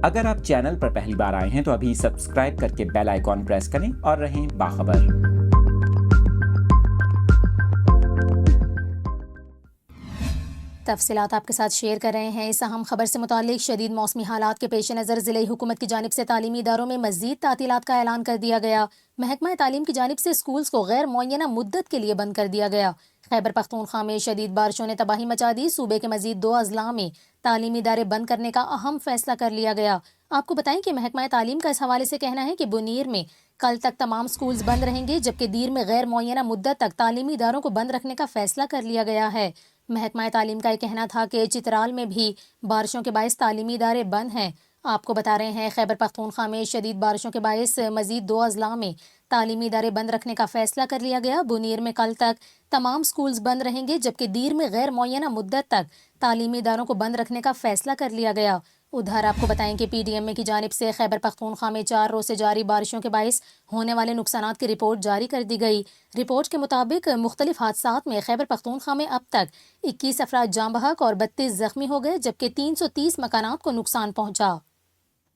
اگر آپ چینل پر پہلی بار آئے ہیں تو ابھی سبسکرائب کر کے بیل آئیکن پریس کریں اور رہیں باخبر۔ تفصیلات آپ کے ساتھ شیئر کر رہے ہیں۔ اس اہم خبر سے متعلق شدید موسمی حالات کے پیش نظر ضلعی حکومت کی جانب سے تعلیمی اداروں میں مزید تعطیلات کا اعلان کر دیا گیا۔ محکمہ تعلیم کی جانب سے اسکولز کو غیر معینہ مدت کے لیے بند کر دیا گیا۔ خیبر پختونخوا میں شدید بارشوں نے تباہی مچا دی۔ صوبے کے مزید 2 اضلاع میں تعلیمی ادارے بند کرنے کا اہم فیصلہ کر لیا گیا۔ آپ کو بتائیں کہ محکمہ تعلیم کا اس حوالے سے کہنا ہے کہ بنیر میں کل تک تمام اسکولز بند رہیں گے، جبکہ دیر میں غیر معینہ مدت تک تعلیمی اداروں کو بند رکھنے کا فیصلہ کر لیا گیا ہے۔ محکمہ تعلیم کا یہ کہنا تھا کہ چترال میں بھی بارشوں کے باعث تعلیمی ادارے بند ہیں۔ آپ کو بتا رہے ہیں خیبر پختونخوا میں شدید بارشوں کے باعث مزید 2 اضلاع میں تعلیمی ادارے بند رکھنے کا فیصلہ کر لیا گیا۔ بنیر میں کل تک تمام اسکولز بند رہیں گے، جبکہ دیر میں غیر معینہ مدت تک تعلیمی اداروں کو بند رکھنے کا فیصلہ کر لیا گیا۔ ادھر آپ کو بتائیں کہ پی ڈی ایم اے کی جانب سے خیبر پختونخوا میں 4 روز سے جاری بارشوں کے باعث ہونے والے نقصانات کی رپورٹ جاری کر دی گئی۔ رپورٹ کے مطابق مختلف حادثات میں خیبر پختونخوا میں اب تک 21 افراد جاں بحق اور 32 زخمی ہو گئے، جبکہ 330 مکانات کو نقصان پہنچا۔